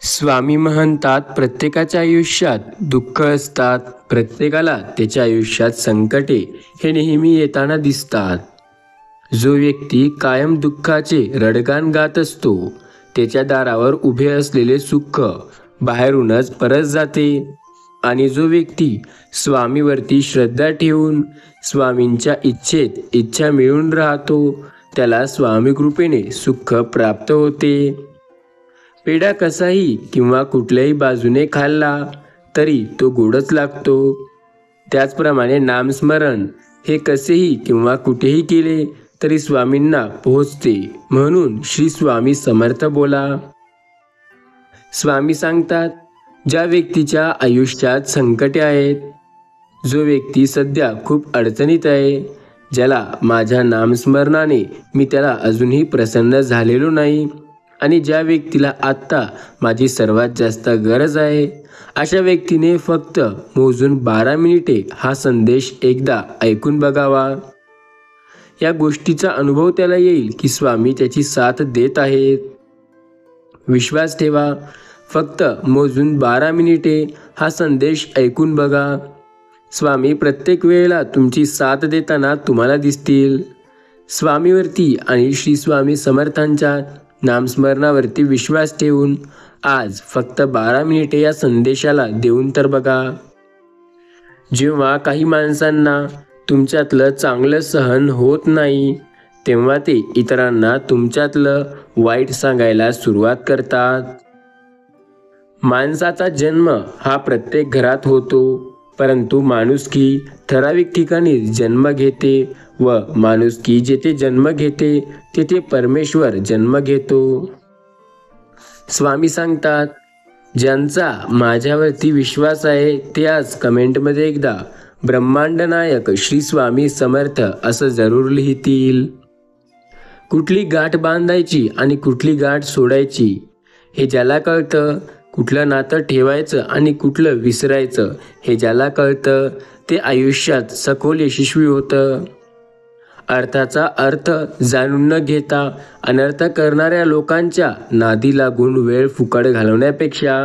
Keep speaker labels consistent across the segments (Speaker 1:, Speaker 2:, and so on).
Speaker 1: स्वामी म्हणतात प्रत्येकाच्या आयुष्यात दुःख असतात, प्रत्येकाला त्याच्या आयुष्यात संकटे हे नेहमी येताना दिसतात. जो व्यक्ती कायम दुःखाचे रडगाण गात असतो त्याच्या दारावर उभे असलेले सुख बाहेरूनच परत जाते. आणि जो व्यक्ती स्वामीवरती श्रद्धा ठेवून स्वामींच्या इच्छेत इच्छा मिळून राहतो त्याला स्वामी कृपेने सुख प्राप्त होते. पेढा कसाही किंवा कुठल्याही बाजूने खाल्ला तरी तो गोडच लागतो. त्याचप्रमाणे नामस्मरण हे कसेही किंवा कुठेही केले तरी स्वामींना पोहोचते. म्हणून श्री स्वामी समर्थ बोला. स्वामी सांगतात, ज्या व्यक्तीच्या आयुष्यात संकटे आहेत, जो व्यक्ती सध्या खूप अडचणीत आहे, ज्याला माझ्या नामस्मरणाने मी त्याला अजूनही प्रसन्न झालेलो नाही आणि ज्या व्यक्तीला आत्ता माझी सर्वात जास्त गरज आहे, अशा व्यक्तीने फक्त मोजून 12 मिनिटे हा संदेश एकदा ऐकून बघावा. या गोष्टीचा अनुभव त्याला येईल की स्वामी त्याची साथ देत आहेत. विश्वास ठेवा. फक्त मोजून 12 मिनिटे हा संदेश ऐकून बघा. स्वामी प्रत्येक वेळेला तुमची साथ देताना तुम्हाला दिसतील. स्वामीवरती आणि श्री स्वामी समर्थांच्या नामस्मरणावरती विश्वास ठेवून आज फक्त 12 मिनिटे या संदेशाला देऊन तर बघा. जेव्हा काही माणसांना तुमच्यातलं चांगलं सहन होत नाही तेव्हा ते इतरांना तुमच्यातलं वाईट सांगायला सुरुवात करतात. माणसाचा जन्म हा प्रत्येक घरात होतो, परंतु माणुसकी ठराविक ठिकाणी जन्म घेते व माणुसकी जेथे जन्म घेते तेथे परमेश्वर जन्म घेतो. स्वामी सांगतात, ज्यांचा माझ्यावरती विश्वास आहे ते आज कमेंटमध्ये एकदा ब्रह्मांड नायक श्री स्वामी समर्थ असं जरूर लिहितील. कुठली गाठ बांधायची आणि कुठली गाठ सोडायची हे ज्याला कळतं, कुठलं नातं ठेवायचं आणि कुठलं विसरायचं हे ज्याला कळतं, ते आयुष्यात सखोल यशस्वी होतं. अर्थाचा अर्थ जाणून न घेता अनर्थ करणाऱ्या लोकांच्या नादी लागून वेळ फुकट घालवण्यापेक्षा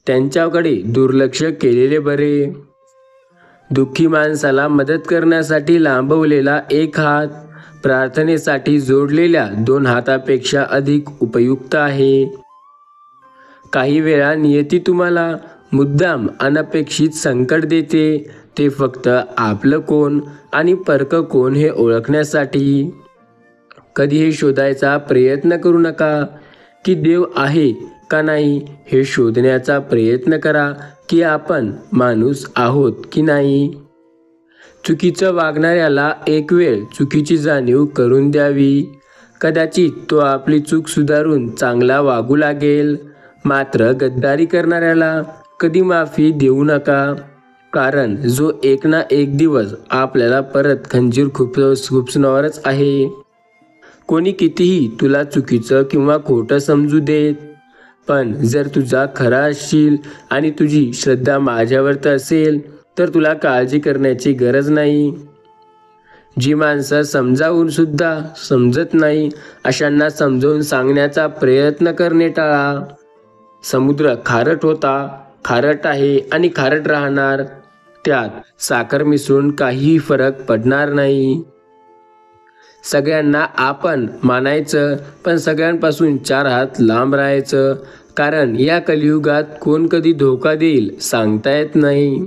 Speaker 1: त्यांच्याकडे दुर्लक्ष केलेले बरे. दुःखी माणसाला मदत करण्यासाठी लांबवलेला एक हात प्रार्थनेसाठी जोडलेल्या 2 हातापेक्षा अधिक उपयुक्त आहे. काही वेळा नियती तुम्हाला मुद्दाम अनपेक्षित संकट देते, ते फक्त आपलं कोण आणि परक कोण हे ओळखण्यासाठी. कधी हे शोधायचा प्रयत्न करू नका की देव आहे का नाही, हे शोधण्याचा प्रयत्न करा की आपण माणूस आहोत की नाही. चुकीचं वागणाऱ्याला एक वेळ चुकीची जाणीव करून द्यावी. कदाचित तो आपली चूक सुधारून चांगला वागू लागेल. मात्र गद्दारी करणाऱ्याला कधी माफी देऊ नका, कारण जो एक ना एक दिवस आपल्याला परत खंजीर खुपसणारच आहे. कोणी कितीही तुला चुकीचं किंवा खोटं समजू देत, पण जर तुझा खरा असशील आणि तुझी श्रद्धा माझ्यावर असेल तर तुला काळजी करण्याची गरज नाही. जी माणसं समजावून सुद्धा समजत नाही अशांना समजावून सांगण्याचा प्रयत्न करणे टाळा. समुद्र खारट होता, खारट आहे आणि खारट राहणार. त्यात साखर मिसळून काहीही फरक पडणार नाही. सगळ्यांना आपण मानायचं, पण सगळ्यांपासून 4 हात लांब राहायचं, कारण या कलियुगात कोण कधी धोका देईल सांगता येत नाही.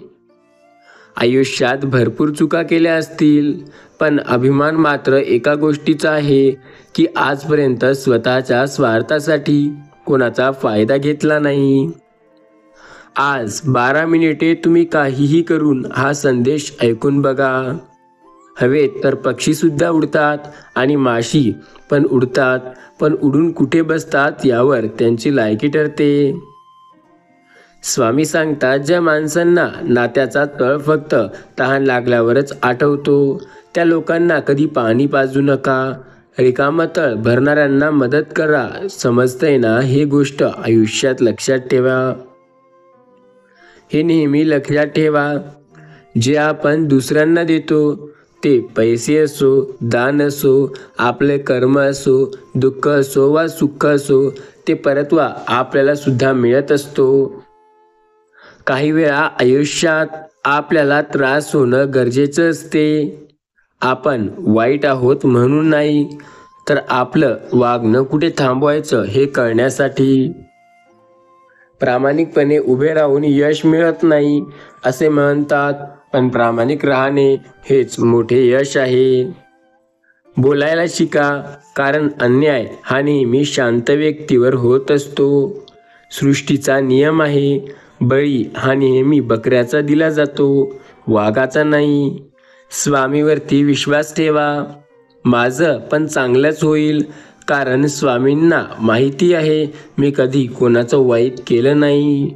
Speaker 1: आयुष्यात भरपूर चुका केल्या असतील, पण अभिमान मात्र एका गोष्टीचा आहे की आजपर्यंत स्वतःच्या स्वार्थासाठी कोणाचा फायदा घेतला नाही. आज 12 मिनिटे तुम्ही काहीही करून हा संदेश ऐकून बघा. हवेत तर पक्षीसुद्धा उडतात आणि माशी पण उडतात, पण उडून कुठे बसतात यावर त्यांची लायकी ठरते. स्वामी सांगतात, ज्या माणसांना नात्याचा तळ फक्त तहान लागल्यावरच आठवतो त्या लोकांना कधी पाणी पाजू नका. रिकामं तळ भरणाऱ्यांना मदत करा. समजतंय ना हे गोष्ट आयुष्यात लक्षात ठेवा. हे नेहमी लक्षात ठेवा, जे आपण दुसऱ्यांना देतो ते पैसे असो, दान असो, आपले कर्म असो, दुःख असो वा सुख असो, ते परतवा आपल्याला सुद्धा मिळत असतो. काही वेळा आयुष्यात आपल्याला त्रास होणं गरजेचं असते. आपण वाईट आहोत म्हणून नाही, तर आपलं वागणं कुठे थांबवायचं हे कळण्यासाठी. प्रामाणिकपणे उभे राहून यश मिळत नाही असे म्हणतात, पण प्रामाणिक राहणे हेच मोठे यश आहे. बोलायला शिका, कारण अन्याय हा नेहमी शांत व्यक्तीवर होत असतो. सृष्टीचा नियम आहे, बळी हा नेहमी बकऱ्याचा दिला जातो, वाघाचा नाही. स्वामीवरती विश्वास ठेवा. माझं पण चांगलंच होईल, कारण स्वामींना माहिती आहे मी कधी कोणाचं वाईट केलं नाही.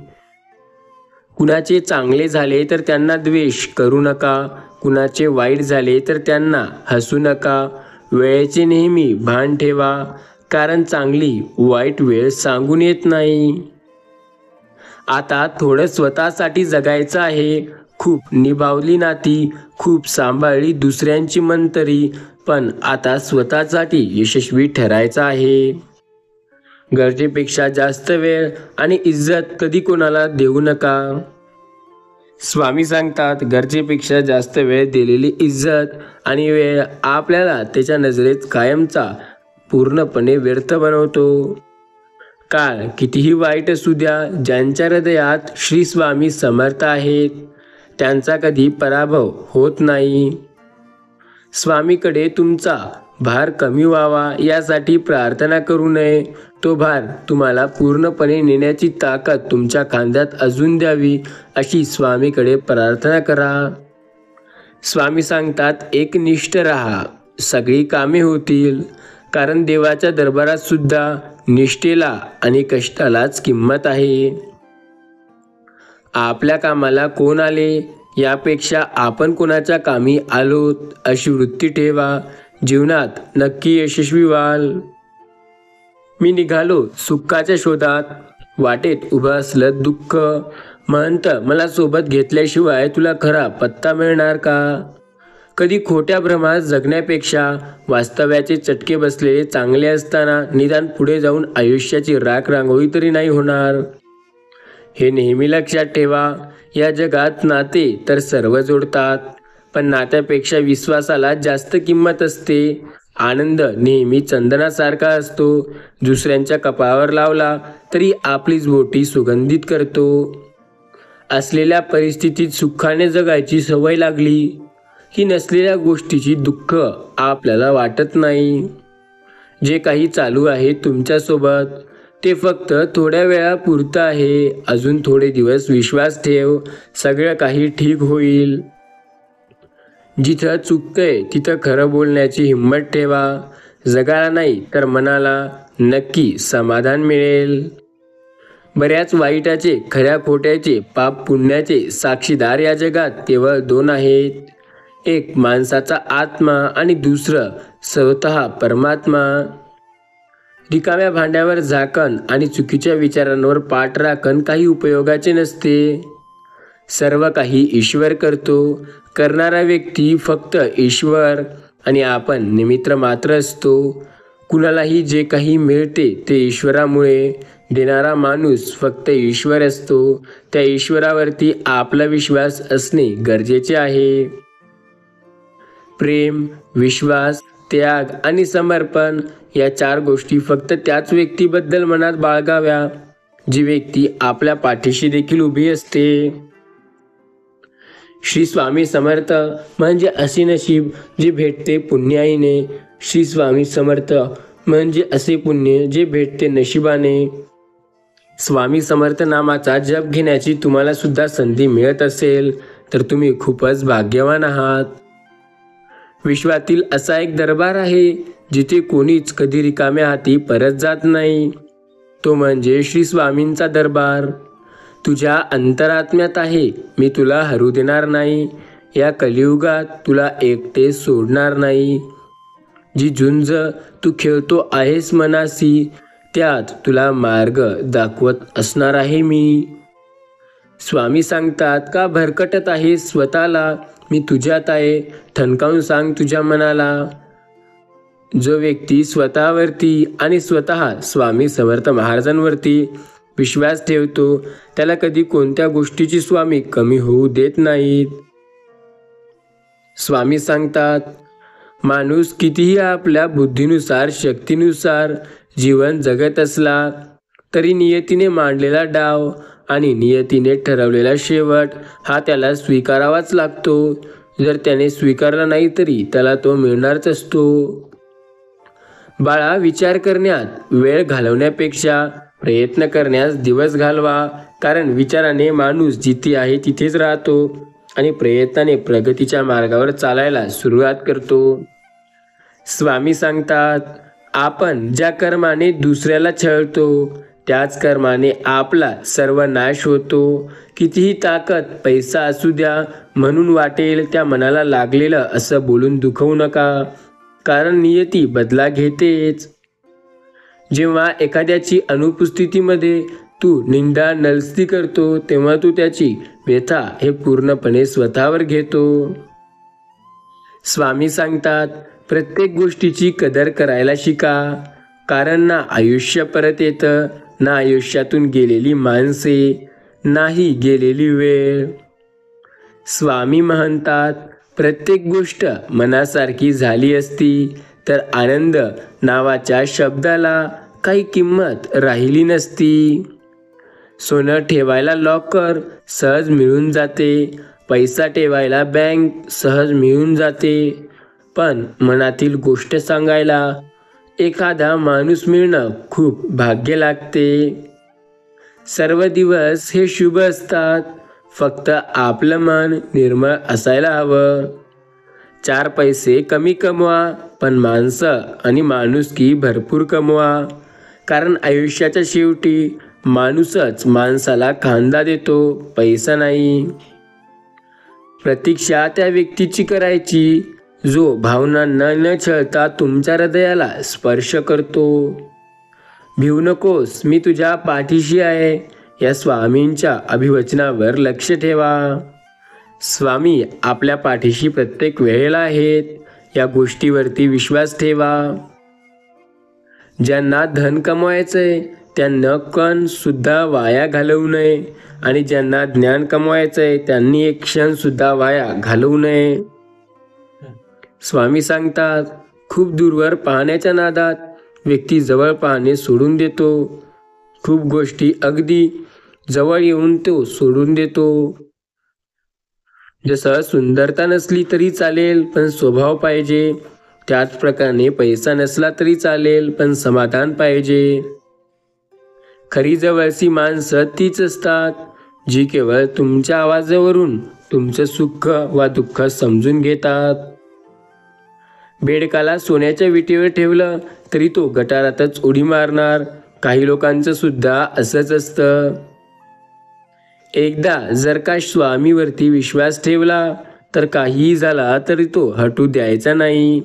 Speaker 1: कुणाचे चांगले झाले तर त्यांना द्वेष करू नका, कुणाचे वाईट झाले तर त्यांना हसू नका. वेळेचे नेहमी भान ठेवा, कारण चांगली वाईट वेळ सांगून येत नाही. आता थोडं स्वतःसाठी जगायचं आहे. खूप निभावली नाती, खूप सांभाळली दुसऱ्यांची मंतरी, पण आता स्वतःसाठी यशस्वी ठरायचं आहे. गरजेपेक्षा जास्त वेळ आणि इज्जत कधी कोणाला देऊ नका. स्वामी सांगतात, गरजेपेक्षा जास्त वेळ दिलेली इज्जत आणि वेळ आपल्याला त्याच्या नजरेत कायमचा पूर्णपणे व्यर्थ बनवतो. काळ कितीही वाईट असू द्या, ज्यांच्या हृदयात श्री स्वामी समर्थ आहेत त्यांचा कधी पराभव होत नाही. स्वामीकडे तुमचा भार कमी व्हावा यासाठी प्रार्थना करू नये. तो भार तुम्हाला पूर्णपणे नेण्याची ताकद तुमच्या खांद्यात अजून द्यावी अशी स्वामीकडे प्रार्थना करा. स्वामी सांगतात, एकनिष्ठ राहा, सगळी कामे होतील. कारण देवाच्या दरबारात सुद्धा निष्ठेला आणि कष्टालाच किंमत आहे. आपल्या कामाला कोण आले यापेक्षा आपण कोणाच्या कामी आलोत अशी वृत्ती ठेवा. जीवनात नक्की यशस्वी व्हाल. मी निघालो सुखाच्या शोधात, वाटेत उभं असलं दुःख. म्हणतं मला सोबत घेतल्याशिवाय तुला खरा पत्ता मिळणार का. कधी खोट्या भ्रमात जगण्यापेक्षा वास्तव्याचे चटके बसलेले चांगले असताना निदान पुढे जाऊन आयुष्याची राख रांगोळी तरी नाही होणार. हे नेहमी लक्षात ठेवा. या जगात नाते तर सर्व जोडतात, पण नात्यापेक्षा विश्वासाला जास्त किंमत असते. आनंद नेहमी चंदनासारखा असतो, दुसऱ्यांच्या कपाळावर लावला तरी आपलीच बोटी सुगंधित करतो. असलेल्या परिस्थितीत सुखाने जगायची सवय लागली की नसलेल्या गोष्टीची दुःख आपल्याला वाटत नाही. जे काही चालू आहे तुमच्यासोबत ते फक्त थोड्या वेळापुरतं आहे. अजून थोडे दिवस विश्वास ठेव, सगळं काही ठीक होईल. जिथं चुकतंय तिथं खरं बोलण्याची हिंमत ठेवा. जगाला नाही तर मनाला नक्की समाधान मिळेल. बऱ्याच वाईटाचे, खऱ्या खोट्याचे, पाप पुण्याचे साक्षीदार या जगात केवळ दोन आहेत. एक माणसाचा आत्मा आणि दुसरं स्वतः परमात्मा. रिकाम्या भांड्यावर झाकण आणि चुकीच्या विचारांवर पाठ राखण काही उपयोगाचे नसते. सर्व काही ईश्वर करतो. करणारा व्यक्ती फक्त ईश्वर आणि आपण निमित्त मात्र असतो. कुणालाही जे काही मिळते ते ईश्वरामुळे. देणारा माणूस फक्त ईश्वर असतो. त्या ईश्वरावरती आपला विश्वास असणे गरजेचे आहे. प्रेम, विश्वास, त्याग आणि समर्पण या 4 गोष्टी फक्त त्याच व्यक्तीबद्दल मनात बाळगाव्या जी व्यक्ती आपल्या पाठीशी देखील उभी असते. श्री स्वामी समर्थ म्हणजे असे नशीब जे भेटते पुण्याईने. श्री स्वामी समर्थ म्हणजे असे पुण्य जे भेटते नशिबाने. स्वामी समर्थ नामाचा जप घेण्याची तुम्हाला सुद्धा संधी मिळत असेल तर तुम्ही खूपच भाग्यवान आहात. विश्वातील असा एक दरबार आहे जिथे कोणीच कधी रिकाम्या हाती परत जात नाही. तो म्हणजे श्री स्वामींचा दरबार. तुझ्या अंतरात्म्यात आहे, मी तुला हरू देणार नाही. या कलियुगात तुला एकटे सोडणार नाही. जी झुंज तू खेळतो आहेस मनासी, त्यात तुला मार्ग दाखवत असणार आहे मी. स्वामी सांगतात, का भरकटत आहे स्वतःला, मी तुझ्यात आहे, ठणकावून सांग तुझ्या मनाला. जो व्यक्ती स्वतःवरती आणि स्वतः स्वामी समर्थ महाराजांवरती विश्वास ठेवतो त्याला कधी कोणत्या गोष्टीची स्वामी कमी होऊ देत नाहीत. स्वामी सांगतात, माणूस कितीही आपल्या बुद्धीनुसार शक्तीनुसार जीवन जगत असला तरी नियतीने मांडलेला डाव आणि नियतीने ठरवलेला शेवट हा त्याला स्वीकारावाच लागतो. जर त्याने स्वीकारला नाही तरी त्याला तो मिळणारच असतो. बाळा, विचार करण्यात वेळ घालवण्यापेक्षा प्रयत्न करण्यास दिवस घालवा, कारण विचाराने माणूस जिथे आहे तिथेच राहतो आणि प्रयत्नाने प्रगतीच्या मार्गावर चालायला सुरुवात करतो. स्वामी सांगतात, आपण ज्या कर्माने दुसऱ्याला छळतो त्याच कर्माने आपला सर्वनाश होतो. कितीही ताकद पैसा असू द्या म्हणून वाटेल त्या मनाला लागलेलं असं बोलून दुखवू नका, कारण नियती बदला घेतेच. जेव्हा एखाद्याची अनुपस्थितीमध्ये तू निंदा नलस्ती करतो तेव्हा तू त्याची व्यथा हे पूर्णपणे स्वतःवर घेतो. स्वामी सांगतात, प्रत्येक गोष्टीची कदर करायला शिका, कारण ना आयुष्य परत येतं, ना आयुष्यातून गेलेली माणसे, नाही गेलेली वेळ. स्वामी म्हणतात, प्रत्येक गोष्ट मनासारखी झाली असती तर आनंद नावाच्या शब्दाला काही किंमत राहिली नसती. सोनं ठेवायला लॉकर सहज मिळून जाते, पैसा ठेवायला बँक सहज मिळून जाते, पण मनातील गोष्ट सांगायला एखादा माणूस मिळणं खूप भाग्य लागते. सर्व दिवस हे शुभ असतात, फक्त आपलं मन निर्मळ असायला हवं. 4 पैसे कमी कमवा, पण माणसं आणि माणुसकी भरपूर कमवा, कारण आयुष्याच्या शेवटी माणूसच माणसाला खांदा देतो, पैसा नाही. प्रतीक्षा त्या व्यक्तीची करायची जो भावनांना न छळता तुमच्या हृदयाला स्पर्श करतो. भिवू नकोस, मी तुझ्या पाठीशी आहे, या स्वामींच्या अभिवचनावर लक्ष ठेवा. स्वामी आपल्या पाठीशी प्रत्येक वेळेला आहेत, या गोष्टीवरती विश्वास ठेवा. ज्यांना धन कमवायचंय त्यांना कण सुद्धा वाया घालवू नये, आणि ज्यांना ज्ञान कमवायचंय त्यांनी एक क्षण सुद्धा वाया घालवू नये. स्वामी सांगतात, खूप दूरवर पाहण्याच्या नादात व्यक्ती जवळ पाहणे सोडून देतो. खूप गोष्टी अगदी जवळ येऊन तो सोडून देतो. जसं सुंदरता नसली तरी चालेल पण स्वभाव पाहिजे, त्याच प्रकारे पैसा नसला तरी चालेल पण समाधान पाहिजे. खरी जवळची माणसं तीच असतात जी केवळ तुमच्या आवाजावरून तुमचं सुख वा दुःख समजून घेतात. बेडकाला सोन्याच्या विटेवर ठेवलं तरी तो गटारातच उडी मारणार. काही लोकांचं सुद्धा असंच असतं. एकदा जर का स्वामीवरती विश्वास ठेवला तर काहीही झाला तरी तो हटू द्यायचा नाही.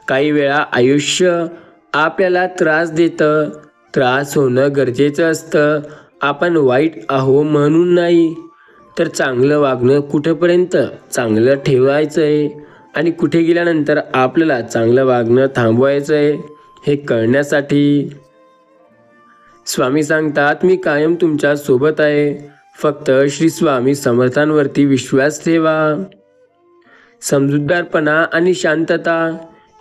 Speaker 1: काही वेळा आयुष्य आपल्याला त्रास देतं, त्रास होणं गरजेचं असतं. आपण वाईट आहो म्हणून नाही, तर चांगलं वागणं कुठेपर्यंत चांगलं ठेवायचं आहे आणि कुठे गेल्यानंतर आपल्याला चांगलं वागणं थांबवायचं आहे हे कळण्यासाठी. स्वामी सांगतात, मी कायम तुमच्या सोबत आहे, फक्त श्री स्वामी समर्थांवरती विश्वास ठेवा. समजूतदारपणा आणि शांतता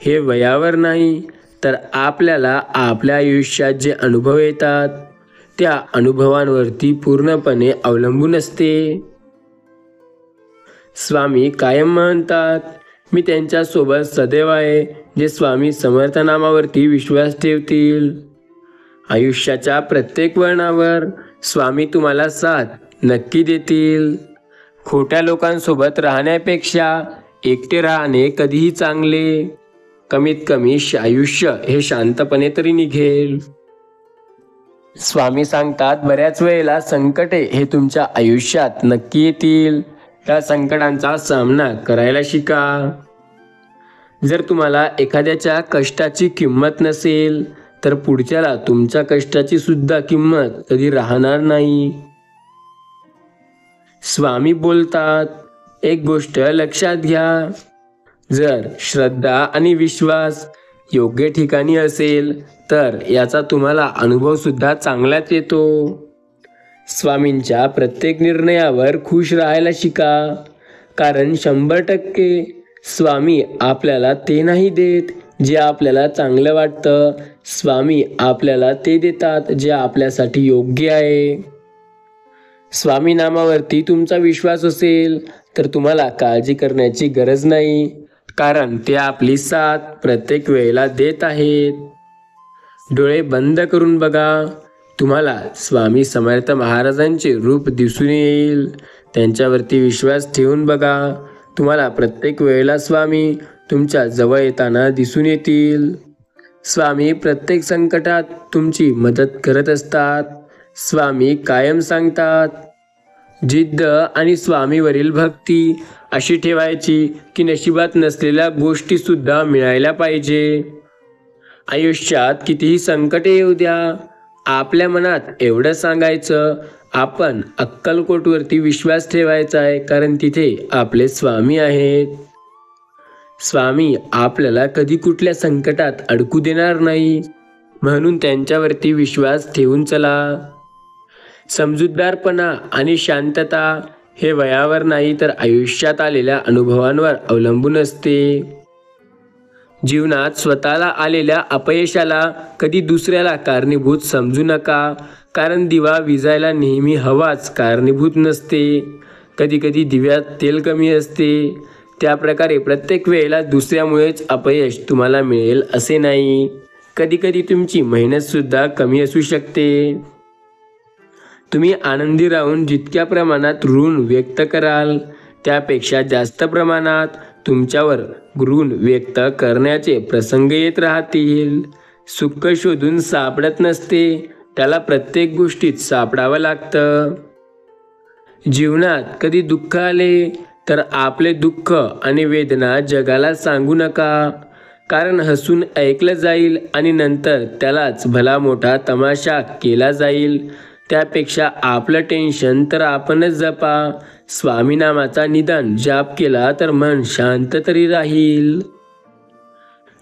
Speaker 1: हे वयावर नाही, तर आपल्याला आपल्या आयुष्यात जे अनुभव येतात त्या अनुभवांवरती पूर्णपणे अवलंबून असते. स्वामी कायम म्हणतात, मी त्यांच्यासोबत सदैव आहे जे स्वामी समर्थ नामावरती विश्वास ठेवतील. आयुष्याच्या प्रत्येक वळणावर स्वामी तुम्हाला साथ नक्की देतील. खोट्या लोकांसोबत राहण्यापेक्षा एकटे राहणे कधीही चांगले. कमीत कमी आयुष्य हे शांतपणे तरी निघेल. स्वामी सांगतात, बऱ्याच वेळेला संकटे हे तुमच्या आयुष्यात नक्की येतील. त्या संकटांचा सामना करायला शिका. जर तुम्हाला एखाद्याच्या कष्टाची किंमत नसेल तर पुढच्याला तुमच्या कष्टाची सुद्धा किंमत कधी राहणार नाही. स्वामी बोलतात, एक गोष्ट लक्षात घ्या, जर श्रद्धा आणि विश्वास योग्य ठिकाणी असेल तर याचा तुम्हाला अनुभवसुद्धा चांगलाच येतो. स्वामींच्या प्रत्येक निर्णयावर खुश राहायला शिका, कारण 100% स्वामी आपल्याला ते नाही देत जे आपल्याला चांगलं वाटतं. स्वामी आपल्याला ते देतात जे आपल्यासाठी योग्य आहे. स्वामी नामावरती तुमचा विश्वास असेल तर तुम्हाला काळजी करण्याची गरज नाही, कारण ते आपली साथ प्रत्येक वेळेला देत आहेत. डोळे बंद करून बघा, तुम्हाला स्वामी समर्थ महाराजांचे रूप दिसून येईल. त्यांच्यावरती विश्वास ठेवून बघा, तुम्हाला प्रत्येक वेळेला स्वामी तुमच्या जवळ येताना दिसून येतील. स्वामी प्रत्येक संकटात तुमची मदत करत असतात. स्वामी कायम सांगतात, जिद्द आणि स्वामीवरील भक्ती अशी ठेवायची की नशिबात नसलेल्या गोष्टीसुद्धा मिळायला पाहिजे. आयुष्यात कितीही संकटे येऊ द्या, आपल्या मनात एवढं सांगायचं, आपण अक्कलकोटवरती विश्वास ठेवायचा आहे, कारण तिथे आपले स्वामी आहेत. स्वामी आपल्याला कधी कुठल्या संकटात अडकू देणार नाही, म्हणून त्यांच्यावरती विश्वास ठेवून चला. समजूतदारपणा आणि शांतता हे वयावर नाही तर आयुष्यात आलेल्या अनुभवांवर अवलंबून असते. जीवनात स्वतःला आलेल्या अपयशाला कधी दुसऱ्याला कारणीभूत समजू नका, कारण दिवा विजायला नेहमी हवाच कारणीभूत नसते. कधी कधी दिव्यात तेल कमी असते. त्या प्रकारे प्रत्येक वेळेला दुसऱ्यामुळेच अपयश तुम्हाला मिळेल असे नाही. कधी कधी तुमची मेहनतसुद्धा कमी असू शकते. तुम्ही आनंदी राहून जितक्या प्रमाणात ऋण व्यक्त कराल त्यापेक्षा जास्त प्रमाणात तुमच्यावर ऋण व्यक्त करण्याचे प्रसंग येत राहतील. सुख शोधून सापडत नसते, त्याला प्रत्येक गोष्टीत सापडावं लागतं. जीवनात कधी दुःख आले तर आपले दुःख आणि वेदना जगाला सांगू नका, कारण हसून ऐकलं जाईल आणि नंतर त्यालाच भला मोठा तमाशा केला जाईल. त्यापेक्षा आपलं टेन्शन तर आपणच जपा. स्वामी नामाचा निदान जाप केला तर मन शांत तरी राहील.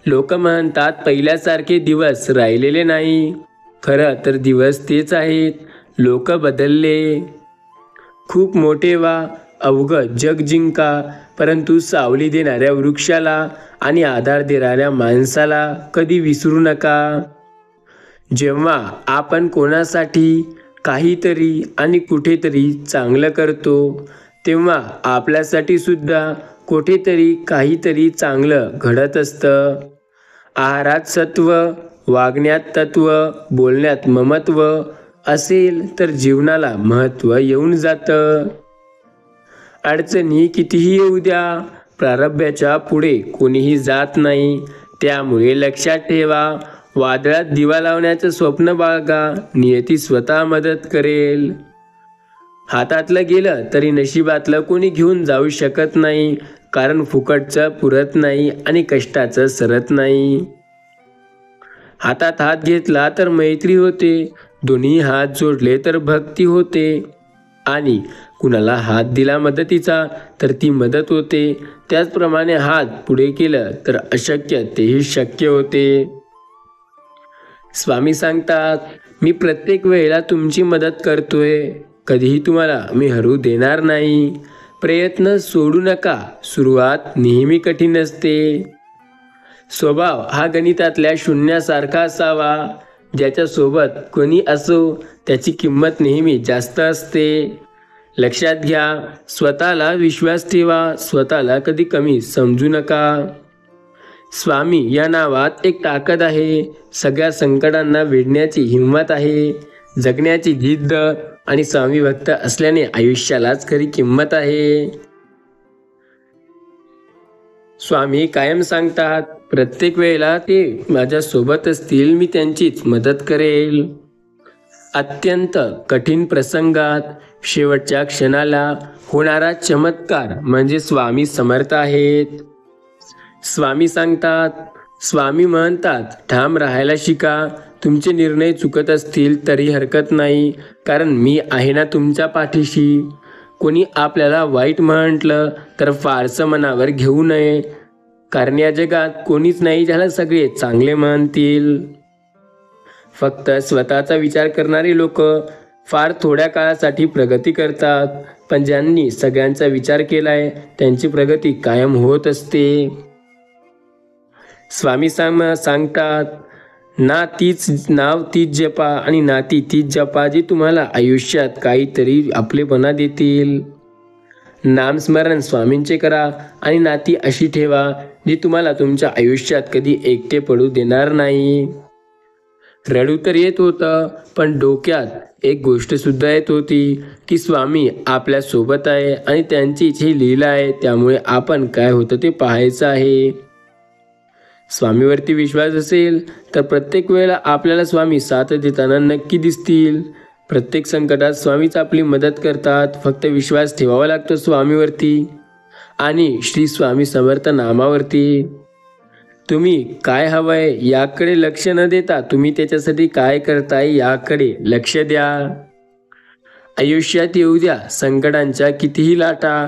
Speaker 1: लोक म्हणतात पहिल्यासारखे दिवस राहिलेले नाही, खरं तर दिवस तेच आहेत. लोक बदलले. खूप मोठे व्हा, अवघं जग जिंका, परंतु सावली देणाऱ्या वृक्षाला आणि आधार देणाऱ्या माणसाला कधी विसरू नका. जेव्हा आपण कोणासाठी काहीतरी आणि कुठेतरी चांगलं करतो, तेव्हा आपल्यासाठी सुद्धा कुठेतरी काहीतरी चांगलं घडत असतं. आहारात सत्व, वागण्यात तत्व, बोलण्यात ममत्व असेल तर जीवनाला महत्त्व येऊन जातं. अडचणी कितीही येऊ द्या, प्रारब्धाच्या पुढे कोणीही जात नाही. त्यामुळे लक्षात ठेवा, वादळात दिवा लावण्याचं स्वप्न बाळगा, नियती स्वतः मदत करेल. हातातलं गेलं तरी नशिबातलं कोणी घेऊन जाऊ शकत नाही, कारण फुकटचं पुरत नाही आणि कष्टाचं सरत नाही. हातात हात घेतला तर मैत्री होते, दोन्ही हात जोडले तर भक्ती होते, आणि कुणाला हात दिला मदतीचा तर ती मदत होते. त्याचप्रमाणे हात पुढे केलं तर अशक्य तेही शक्य होते. स्वामी सांगतात, मी प्रत्येक वेळेला तुमची मदत करतोय, कधीही तुम्हाला मी हरू देणार नाही. प्रयत्न सोडू नका, सुरुवात नेहमी कठीण असते. स्वभाव हा गणितातल्या शून्यासारखा असावा. ज्याच्यासोबत कोणी असो त्याची किंमत नेहमी जास्त असते. लक्षात घ्या, स्वतःला विश्वास ठेवा, स्वतःला कधी कमी समजू नका. स्वामी या नावात एक ताकद आहे. सगळ्या संकटांना वेढण्याची हिंमत आहे. जगण्याची जिद्द आणि स्वामी भक्त असल्याने आयुष्यालाच खरी किंमत आहे. स्वामी कायम सांगतात, प्रत्येक वेळेला ते माझ्या सोबत असतील, मी त्यांचीच मदत करेल. अत्यंत कठीण प्रसंगात शेवटच्या क्षणाला होणारा चमत्कार म्हणजे स्वामी समर्थ आहेत. स्वामी सांगतात, स्वामी म्हणतात, ठाम राहायला शिका. तुमचे निर्णय चुकत असतील तरी हरकत नाही, कारण मी आहे ना तुमच्या पाठीशी. कोणी आपल्याला वाईट म्हटलं तर फारसं मनावर घेऊ नये, कारण या जगात कोणीच नाही ज्याला सगळे चांगले म्हणतील. फक्त स्वतःचा विचार करणारी लोक फार थोड्या काळासाठी प्रगती करतात, पण ज्यांनी सगळ्यांचा विचार केलाय त्यांची प्रगती कायम होत असते. स्वामी सांगतात, नाव तीच जपा आणि नाती तीच जपा जी तुम्हाला आयुष्यात काहीतरी आपलेपणा देतील. नामस्मरण स्वामींचे करा आणि नाती अशी ठेवा जी तुम्हाला तुमच्या आयुष्यात कधी एकटे पडू देणार नाही. रडू तर येत होतं, पण डोक्यात एक गोष्ट सुद्धा येत होती की स्वामी आपल्या सोबत आहे आणि त्यांचीच ही लीला आहे, त्यामुळे आपण काय होतं ते पाहायचं आहे. स्वामीवरती विश्वास असेल तर प्रत्येक वेळेला आपल्याला स्वामी साथ देताना नक्की दिसतील. प्रत्येक संकटात स्वामीच आपली मदत करतात. फक्त विश्वास ठेवावा लागतो स्वामीवरती आणि श्री स्वामी समर्थ नामावरती. तुम्ही काय हवंय याकडे लक्ष न देता तुम्ही त्याच्यासाठी काय करताय याकडे लक्ष द्या. आयुष्यात येऊ द्या संकटांच्या कितीही लाटा,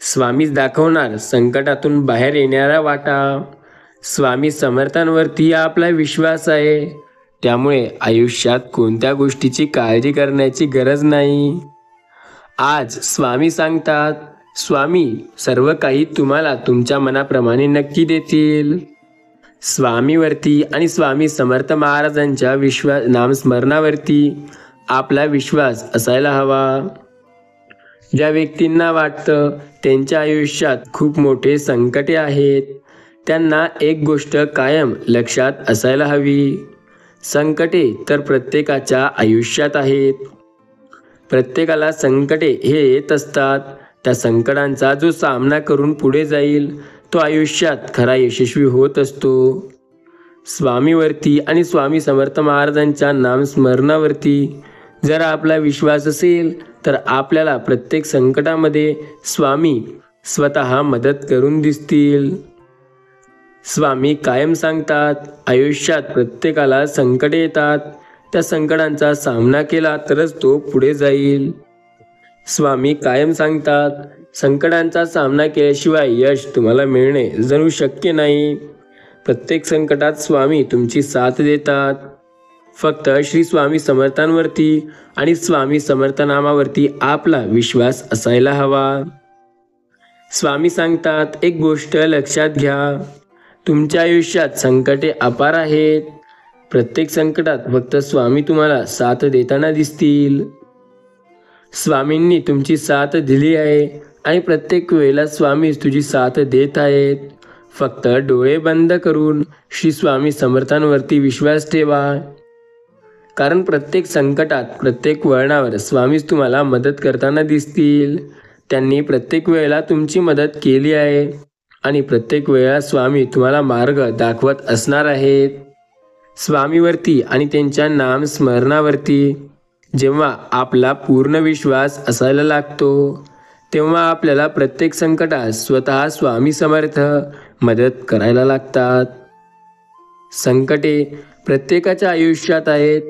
Speaker 1: स्वामीच दाखवणार संकटातून बाहेर येणारा वाटा. स्वामी समर्थांवरती आपला विश्वास आहे, त्यामुळे आयुष्यात कोणत्या गोष्टीची काळजी करण्याची गरज नाही. आज स्वामी सांगतात, स्वामी सर्व काही तुम्हाला तुमच्या मनाप्रमाणे नक्की देतील. स्वामीवरती आणि स्वामी समर्थ महाराजांच्या नामस्मरणावरती आपला विश्वास असायला हवा. ज्या व्यक्तींना वाटतं त्यांच्या आयुष्यात खूप मोठे संकटे आहेत, त्यांना एक गोष्ट कायम लक्षात असायला हवी. संकटे तर प्रत्येकाच्या आयुष्यात आहेत. प्रत्येकाला संकटे हे येत असतात. त्या संकटांचा जो सामना करून पुढे जाईल तो आयुष्यात खरा यशस्वी होत असतो. स्वामीवरती आणि स्वामी समर्थ महाराजांच्या नामस्मरणावरती जर आपला विश्वास असेल तर आपल्याला प्रत्येक संकटामध्ये स्वामी स्वतः मदत करून दिसतील. स्वामी कायम सांगतात, आयुष्यात प्रत्येकाला संकटे येतात, त्या संकटांचा सामना केला तरच तो पुढे जाईल. स्वामी कायम सांगतात, संकटांचा सामना केल्याशिवाय यश तुम्हाला मिळणे जणू शक्य नाही. प्रत्येक संकटात स्वामी तुमची साथ देतात. फक्त श्री स्वामी समर्थांवरती आणि स्वामी समर्थ नामावरती आपला विश्वास असायला हवा. स्वामी सांगतात, एक गोष्ट लक्षात घ्या, तुमच्या आयुष्यात संकटे अपार आहेत. प्रत्येक संकटात फक्त स्वामी तुम्हाला साथ देताना दिसतील. स्वामींनी तुमची साथ दिली आहे आणि प्रत्येक वेळेला स्वामीच तुझी साथ देत आहेत. फक्त डोळे बंद करून श्री स्वामी समर्थांवरती विश्वास ठेवा, कारण प्रत्येक संकटात प्रत्येक वळणावर स्वामीच तुम्हाला मदत करताना दिसतील. त्यांनी प्रत्येक वेळेला तुमची मदत केली आहे आणि प्रत्येक वेळेला स्वामी तुम्हाला मार्ग दाखवत असणार आहेत. स्वामीवरती आणि त्यांच्या नामस्मरणावरती जेव्हा आपला पूर्ण विश्वास असायला लागतो तेव्हा आपल्याला प्रत्येक संकटात स्वतः स्वामी समर्थ मदत करायला लागतात. संकटे प्रत्येकाच्या आयुष्यात आहेत.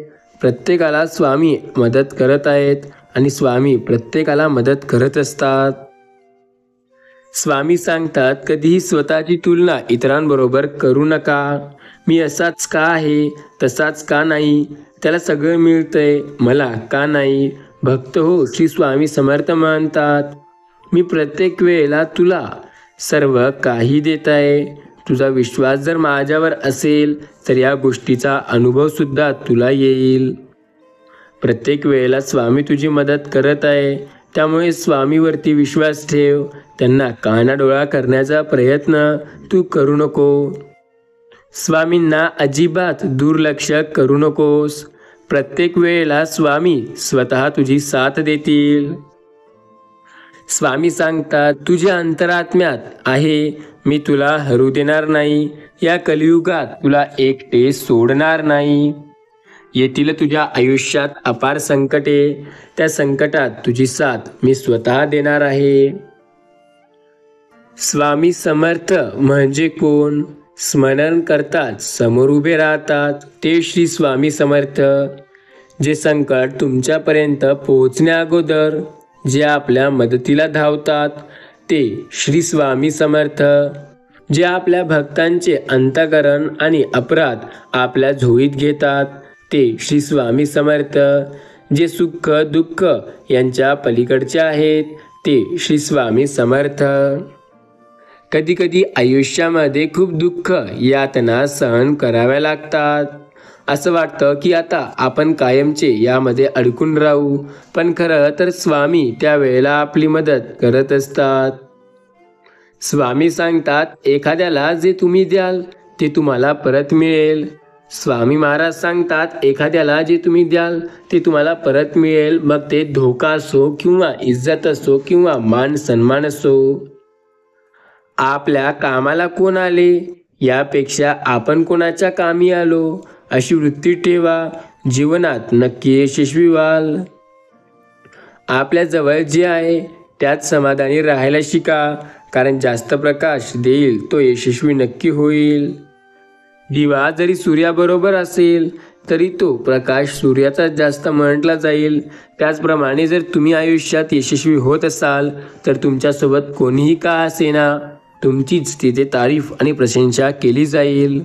Speaker 1: प्रत्येकाला स्वामी मदत करत आहेत आणि स्वामी प्रत्येकाला मदत करत असतात. स्वामी सांगतात, कधीही स्वतःची तुलना इतरांबरोबर करू नका. मी असाच का आहे, तसाच का नाही, त्याला सगळं मिळतंय, मला का नाही. भक्त हो श्री स्वामी समर्थ म्हणतात, मी प्रत्येक वेळेला तुला सर्व काही देत आहे. तुझा विश्वास जर माझ्यावर असेल तर या गोष्टीचा अनुभवसुद्धा तुला येईल. प्रत्येक वेळेला स्वामी तुझी मदत करत आहे, त्यामुळे स्वामीवरती विश्वास ठेव. त्यांना कानाडोळा करण्याचा प्रयत्न तू करू नको. स्वामींना अजिबात दुर्लक्ष करू नकोस. प्रत्येक वेळेला स्वामी स्वतः तुझी साथ देतील. स्वामी सांगतात, तुझ्या अंतरात्म्यात आहे, मी तुला हरू देणार नाही. या कलियुगात तुला एकटे सोडणार नाही. येतील तुझ्या आयुष्यात अपार संकटे, त्या संकटात तुझी साथ मी स्वतः देणार आहे. स्वामी समर्थ म्हणजे कोण? स्मरण करतात समोर उभे राहतात ते श्री स्वामी समर्थ. जे संकट तुमच्यापर्यंत पोहोचण्या अगोदर जे आपल्या मदतीला धावतात ते श्री स्वामी समर्थ. जे आपल्या भक्तांचे अंतःकरण आणि अपराध आपल्या झोळीत घेतात ते श्री स्वामी समर्थ. जे सुख दुःख यांच्या पलीकडचे आहेत ते श्री स्वामी समर्थ. कधी कधी आयुष्यामध्ये खूप दुःख यातना सहन कराव्या लागतात. असं वाटतं की आता आपण कायमचे यामध्ये अडकून राहू, पण खरं तर स्वामी त्यावेळेला आपली मदत करत असतात. स्वामी सांगतात एखाद्याला जे तुम्ही द्याल ते तुम्हाला परत मिळेल. स्वामी महाराज सांगतात एखाद्याला जे तुम्ही द्याल ते तुम्हाला परत मिळेल, मग ते धोका असो किंवा इज्जत असो किंवा मान सन्मान असो. आपल्या कामाला कोण आले यापेक्षा आपण कोणाच्या कामी आलो अशी वृत्ती ठेवा. जीवनात नक्की यशस्वी व्हाल. आपल्याजवळ जे आहे त्यात समाधानी राहायला शिका, कारण जास्त प्रकाश देईल तो यशस्वी नक्की होईल. दिवा जरी सूर्याबरोबर असेल तरी तो प्रकाश सूर्याचा जास्त म्हटला जाईल. त्याचप्रमाणे जर तुम्ही आयुष्यात यशस्वी होत असाल तर तुमच्यासोबत कोणीही का असेना तुमचीच तिथे तारीफ आणि प्रशंसा केली जाईल.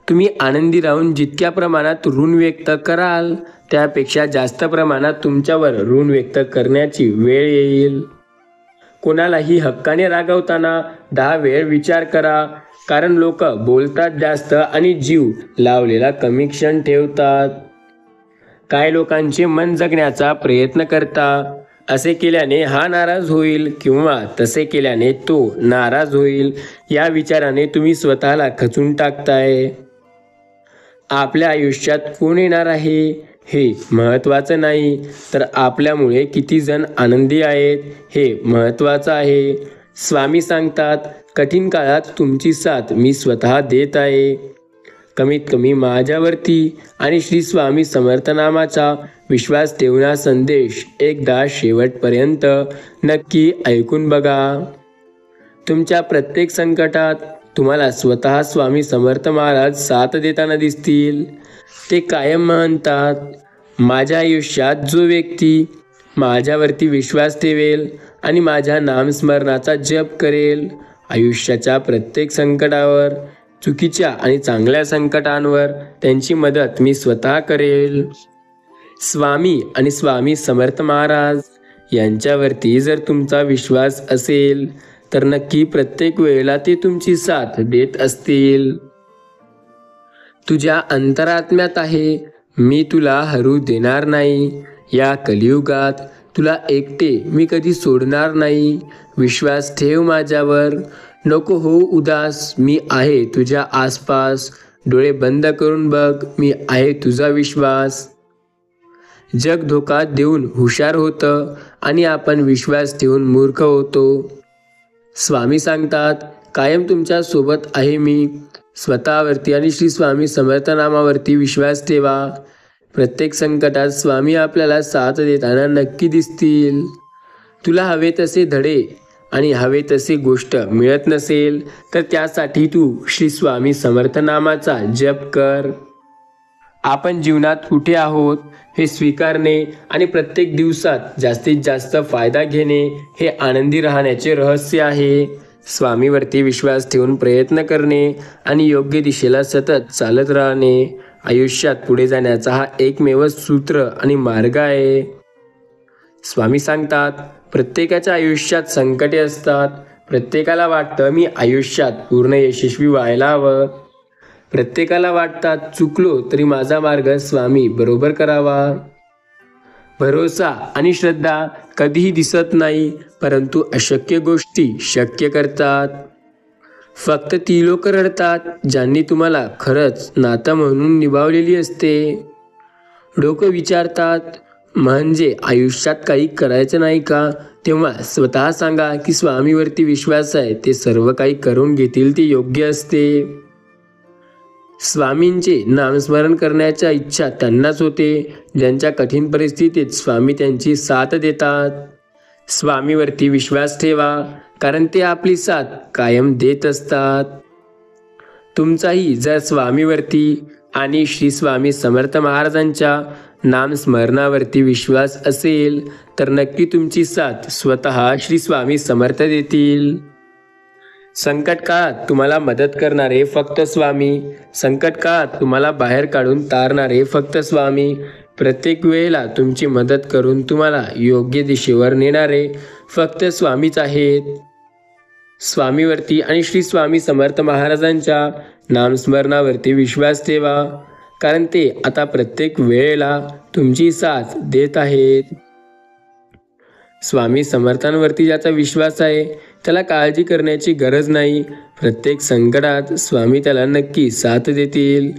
Speaker 1: तुम्ही आनंदी राहून जितक्या प्रमाणात ऋण व्यक्त कराल त्यापेक्षा जास्त प्रमाणात तुमच्यावर ऋण व्यक्त करण्याची वेळ येईल. कोणालाही हक्काने रागवताना 10 वेळ विचार करा, कारण लोक बोलतात जास्त आणि जीव लावलेला कमी क्षण ठेवतात. काही लोकांचे मन जगण्याचा प्रयत्न करता. असे केल्याने हा नाराज होईल किंवा तसे केल्याने तो नाराज होईल या विचाराने तुम्ही स्वतःला खचून टाकताय. आपल्या आयुष्यात कोण येणार आहे हे महत्त्वाचं नाही, तर आपल्यामुळे किती जण आनंदी आहेत हे महत्त्वाचं आहे. स्वामी सांगतात कठीण काळात तुमची साथ मी स्वतः देत आहे. कमीत कमी माझ्यावरती आणि श्री स्वामी समर्थ नामाचा विश्वास ठेवणा संदेश एकदा शेवटपर्यंत नक्की ऐकून बघा. तुमच्या प्रत्येक संकटात तुम्हाला स्वतः स्वामी समर्थ महाराज साथ देताना दिसतील. ते कायम म्हणतात माझ्या आयुष्यात जो व्यक्ती माझ्यावरती विश्वास ठेवेल आणि माझ्या नामस्मरणाचा जप करेल, आयुष्याच्या प्रत्येक संकटावर, चुकीच्या आणि चांगल्या संकटांवर त्यांची मदत मी स्वतः करेल. स्वामी आणि स्वामी समर्थ महाराज यांच्यावरती जर तुमचा विश्वास असेल तर नक्की प्रत्येक वेळेला ते तुमची साथ देत असतील. तुझ्या अंतरात्म्यात आहे मी तुला हरू देणार नाही. या कलियुगात तुला एकटे मी कधी सोडणार नाही. विश्वास ठेव माझ्यावर, नको हो उदास, मी आहे तुझ्या आसपास. डोळे बंद करून बघ, मी आहे तुझा विश्वास. जग धोका देऊन हुशार होतं आणि आपण विश्वास ठेवून मूर्ख होतो. स्वामी सांगतात कायम तुमच्या सोबत आहे मी. स्वतःवरती आणि श्री स्वामी समर्थ नामावरती विश्वास ठेवा. प्रत्येक संकटात स्वामी आपल्याला साथ देताना नक्की दिसतील. तुला हवे तसे धडे आणि हवे तसे गोष्ट मिळत नसेल तर त्यासाठी तू श्री स्वामी समर्थ नामाचा जप कर. आपण जीवनात कुठे आहोत हे स्वीकारणे आणि प्रत्येक दिवसात जास्तीत जास्त फायदा घेणे हे आनंदी राहण्याचे रहस्य आहे. स्वामीवरती विश्वास ठेवून प्रयत्न करणे आणि योग्य दिशेला सतत चालत राहणे आयुष्यात पुढे जाण्याचा हा एकमेव सूत्र आणि मार्ग आहे. स्वामी सांगतात प्रत्येकाच्या आयुष्यात संकटे असतात. प्रत्येकाला वाटतं मी आयुष्यात पूर्ण यशस्वी व्हायला हवं. प्रत्येकाला वाटतात चुकलो तरी माझा मार्ग स्वामी बरोबर करावा. भरोसा आणि श्रद्धा कधीही दिसत नाही, परंतु अशक्य गोष्टी शक्य करतात. फक्त ती लोक रडतात ज्यांनी तुम्हाला खरंच नातं म्हणून निभावलेली असते. डोकं विचारतात म्हणजे आयुष्यात काही करायचं नाही का? तेव्हा स्वतः सांगा की स्वामीवरती विश्वास आहे, ते सर्व काही करून घेतील ते योग्य असते. स्वामींचे नामस्मरण करण्याच्या इच्छा त्यांनाच होते ज्यांच्या कठीण परिस्थितीत स्वामी त्यांची साथ देतात. स्वामीवरती विश्वास ठेवा, कारण ते आपली साथ कायम देत असतात. तुमचाही जर स्वामीवरती आणि श्री स्वामी समर्थ महाराजांच्या नामस्मरणावरती विश्वास असेल तर नक्की तुमची साथ स्वतः श्री स्वामी समर्थ देतील. संकट काळात तुम्हाला मदत करणारे फक्त स्वामी, संकट काळात तुम्हाला बाहेर काढून तारणारे फक्त स्वामी, प्रत्येक वेळेला तुमची मदत करून तुम्हाला योग्य दिशेवर नेणारे फक्त स्वामीच आहेत. स्वामीवरती आणि श्री स्वामी समर्थ महाराजांच्या नामस्मरणावरती विश्वास ठेवा, कारण ते आता प्रत्येक वेळेला तुमची साथ देत आहेत. स्वामी समर्थांवरती ज्याचा विश्वास आहे त्याला काळजी करण्याची गरज नाही. प्रत्येक संकटात स्वामी त्याला नक्की साथ देतील.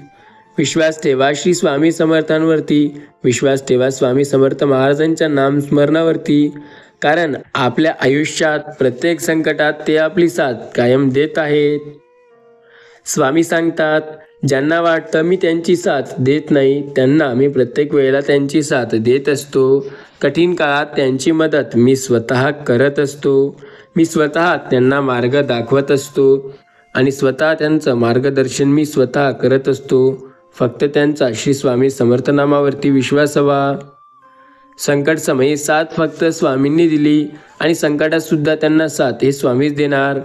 Speaker 1: विश्वास ठेवा श्री स्वामी समर्थांवरती, विश्वास ठेवा स्वामी समर्थ महाराजांच्या नामस्मरणावरती, कारण आपल्या आयुष्यात प्रत्येक संकटात ते आपली साथ कायम देत आहेत. स्वामी सांगतात, ज्यांना वाटतं मी त्यांची साथ देत नाही त्यांना मी प्रत्येक वेळेला त्यांची साथ देत असतो. कठीण काळात त्यांची मदत मी स्वतः करत असतो. मी स्वतः त्यांना मार्ग दाखवत असतो आणि स्वतः त्यांचं मार्गदर्शन मी स्वतः करत असतो. फक्त त्यांचा श्री स्वामी समर्थ नामावरती विश्वास हवा. संकट समयी साथ फक्त स्वामींनी दिली आणि संकटात सुद्धा त्यांना साथ हे स्वामीच देणार.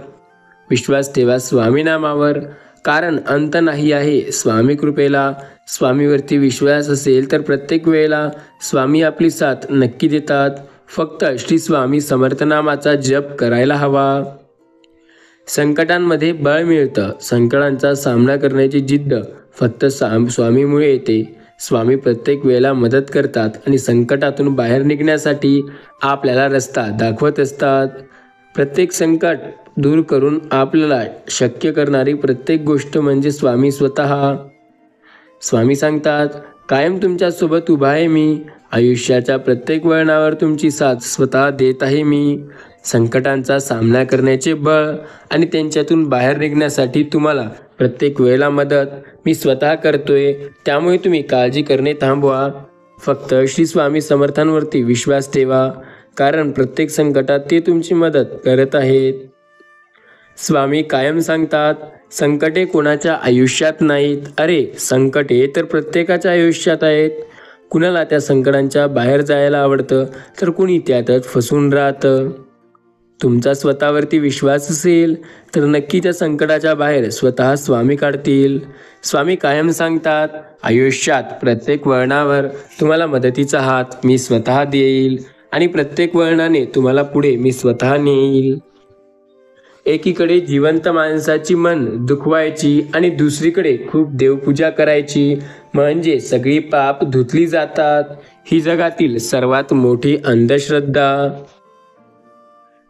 Speaker 1: विश्वास ठेवा स्वामी नामावर, कारण अंत नाही आहे स्वामी कृपेला. स्वामीवरती विश्वास असेल तर प्रत्येक वेळेला स्वामी आपली साथ नक्की देतात. फक्त श्री स्वामी समर्थ नामाचा जप करायला हवा. संकटांमध्ये बळ मिळतं. संकटांचा सामना करण्याची जिद्द फक्त स्वामीमुळे येते. स्वामी प्रत्येक वेळेला मदत करतात आणि संकटातून बाहेर निघण्यासाठी आपल्याला रस्ता दाखवत असतात. प्रत्येक संकट दूर करून आपल्याला शक्य करणारी प्रत्येक गोष्ट म्हणजे स्वामी स्वतः. स्वामी सांगतात, कायम तुमच्यासोबत उभा आहे मी. आयुष्याच्या प्रत्येक वळणावर तुमची साथ स्वतः देत आहे मी. संकटांचा सामना करण्याचे बळ आणि त्यांच्यातून बाहेर निघण्यासाठी तुम्हाला प्रत्येक वेळेला मदत मी स्वतः करतोय. त्यामुळे तुम्ही काळजी करणे थांबवा. फक्त श्री स्वामी समर्थांवरती विश्वास ठेवा, कारण प्रत्येक संकटात ते तुमची मदत करत आहेत. स्वामी कायम सांगतात, संकटे कोणाच्या आयुष्यात नाहीत. अरे, संकटे तर प्रत्येकाच्या आयुष्यात आहेत. कुणाला त्या संकटांच्या बाहेर जायला आवडतं तर कुणी त्यातच फसून राहतं. तुमचा स्वतःवरती विश्वास असेल तर नक्की त्या संकटाच्या बाहेर स्वतः स्वामी काढतील. स्वामी कायम सांगतात, आयुष्यात प्रत्येक वळणावर तुम्हाला मदतीचा हात मी स्वतः देईल आणि प्रत्येक वळणाने तुम्हाला पुढे मी स्वतः नेईल. एकीकडे जिवंत माणसाची मन दुखवायची आणि दुसरीकडे खूप देवपूजा करायची म्हणजे सगळी पाप धुतली जातात. ही जगातील सर्वात मोठी अंधश्रद्धा.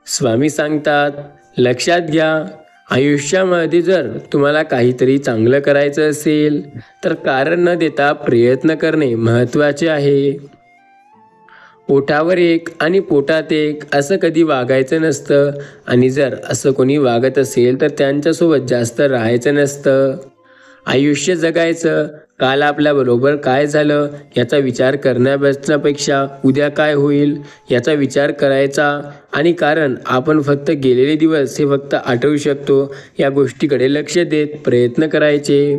Speaker 1: स्वामी सांगतात, लक्षात घ्या, आयुष्यामध्ये जर तुम्हाला काहीतरी चांगलं करायचं असेल तर कारण न देता प्रयत्न करणे महत्त्वाचे आहे. ओठावर एक आणि पोटात एक असं कधी वागायचं नसतं आणि जर असं कोणी वागत असेल तर त्यांच्यासोबत जास्त राहायचं नसतं. आयुष्य जगायचं. काल आपल्याबरोबर काय झालं याचा विचार करण्यापेक्षा उद्या काय होईल याचा विचार करायचा आणि कारण आपण फक्त गेलेले दिवस हे फक्त आठवू शकतो या गोष्टीकडे लक्ष देत प्रयत्न करायचे.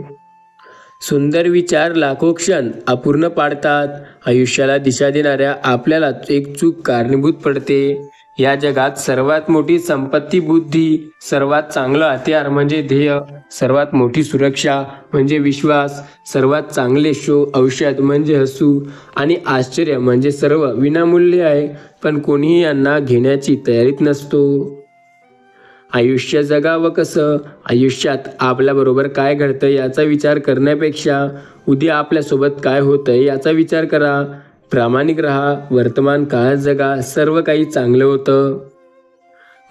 Speaker 1: सुंदर विचार लाखो क्षण अपूर्ण पाडतात. आयुष्याला दिशा देणाऱ्या आपल्याला एक चूक कारणीभूत पडते. या जगात सर्वात मोठी संपत्ती बुद्धी, सर्वात चांगलं हत्यार म्हणजे ध्येय, सर्वात मोठी सुरक्षा म्हणजे विश्वास, सर्वात चांगले औषध म्हणजे हसू आणि आश्चर्य म्हणजे सर्व विनामूल्य आहे, पण कोणीही यांना घेण्याची तयारीत नसतो. आयुष्य जगावं कसं? आयुष्यात आपल्याबरोबर काय घडतं याचा विचार करण्यापेक्षा उद्या आपल्यासोबत काय होतंय याचा विचार करा. प्रामाणिक राहा. वर्तमान काळात जगा. सर्व काही चांगलं होतं.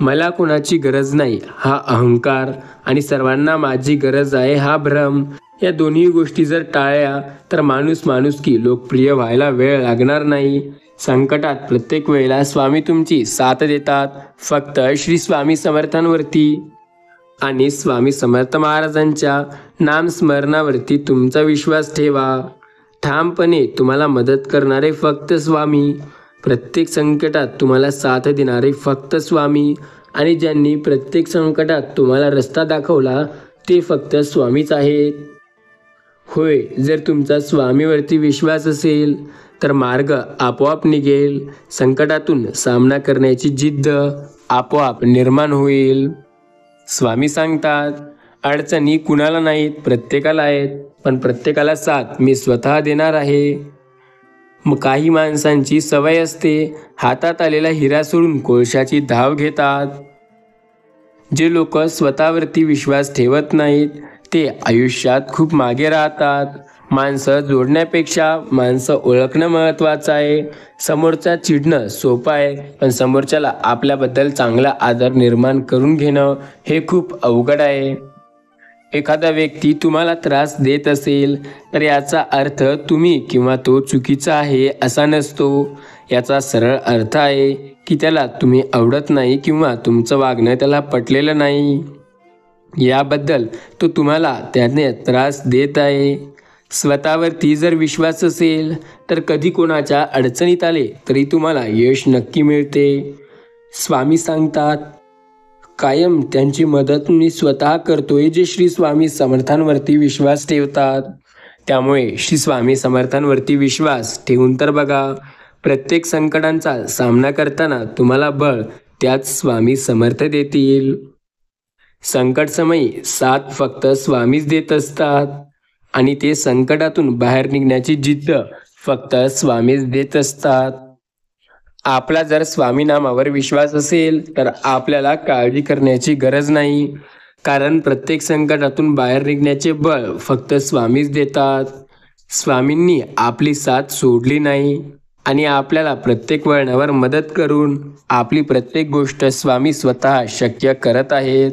Speaker 1: मला कोणाची गरज नाही हा अहंकार आणि सर्वांना माझी गरज आहे हा भ्रम, या दोन्ही गोष्टी जर टाळल्या तर माणुसकी लोकप्रिय व्हायला वेळ लागणार नाही. संकटात प्रत्येक वेळेला स्वामी तुमची साथ देतात. फक्त श्री स्वामी समर्थांवरती आणि स्वामी समर्थ महाराजांच्या नामस्मरणावरती तुमचा विश्वास ठेवा. ठामपणे तुम्हाला मदत करणारे फक्त स्वामी, प्रत्येक संकटात तुम्हाला साथ देणारे फक्त स्वामी आणि ज्यांनी प्रत्येक संकटात तुम्हाला रस्ता दाखवला ते फक्त स्वामीच आहेत. होय, जर तुमचा स्वामीवरती विश्वास असेल तर मार्ग आपोआप निघेल. संकटातून सामना करण्याची जिद्द आपोआप निर्माण होईल. स्वामी सांगतात, अडचणी कुणाला नाहीत, प्रत्येकाला आहेत, पण प्रत्येकाला साथ मी स्वतः देणार आहे. मग काही माणसांची सवय असते, हातात आलेला हिरा सोडून कोळशाची धाव घेतात. जे लोक स्वतःवरती विश्वास ठेवत नाहीत ते आयुष्यात खूप मागे राहतात. माणसं जोडण्यापेक्षा माणसं ओळखणं महत्त्वाचं आहे. समोरचा चिडणं सोपं आहे, पण समोरच्याला आपल्याबद्दल चांगला आदर निर्माण करून घेणं हे खूप अवघड आहे. एखादा व्यक्ती तुम्हाला त्रास देत असेल तर याचा अर्थ तुम्ही किंवा तो चुकीचा आहे असा नसतो. याचा सरळ अर्थ आहे की त्याला तुम्ही आवडत नाही किंवा तुमचं वागणं त्याला पटलेलं नाही. याबद्दल तो तुम्हाला त्याने त्रास देत आहे. स्वतःवरती जर विश्वास असेल तर कधी कोणाच्या अडचणीत आले तरी तुम्हाला यश नक्की मिळते. स्वामी सांगतात, कायम त्यांची मदत मी स्वतः करतोय जे श्री स्वामी समर्थांवरती विश्वास ठेवतात. त्यामुळे श्री स्वामी समर्थांवरती विश्वास ठेवून तर बघा. प्रत्येक संकटांचा सामना करताना तुम्हाला बळ त्याच स्वामी समर्थ देतील. संकटसमयी साथ फक्त स्वामीच देत असतात आणि ते संकटातून बाहेर निघण्याची जिद्द फक्त स्वामीच देत असतात. आपला जर स्वामी नामावर विश्वास असेल तर आपल्याला काळजी करण्याची गरज नाही, कारण प्रत्येक संकटातून बाहेर निघण्याचे बळ फक्त स्वामीच देतात. स्वामींनी आपली साथ सोडली नाही आणि आपल्याला प्रत्येक वळणावर मदत करून आपली प्रत्येक गोष्ट स्वामी स्वतः शक्य करत आहेत.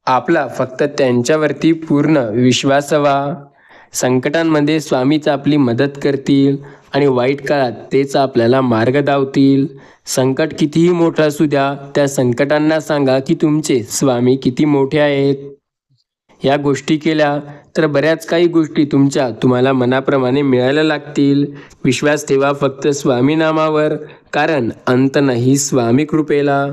Speaker 1: आपला फक्त त्यांच्यावरती पूर्ण विश्वास हवा. संकटांमध्ये स्वामीच आपली मदत करतील आणि वाईट काळात तेच आपल्याला मार्ग दावतील. संकट कितीही मोठं असू द्या, त्या संकटांना सांगा की तुमचे स्वामी किती मोठे आहेत. या गोष्टी केल्या तर बऱ्याच काही गोष्टी तुम्हाला मनाप्रमाणे मिळायला लागतील. विश्वास ठेवा फक्त स्वामी नामावर, कारण अंत नाही स्वामी कृपेला.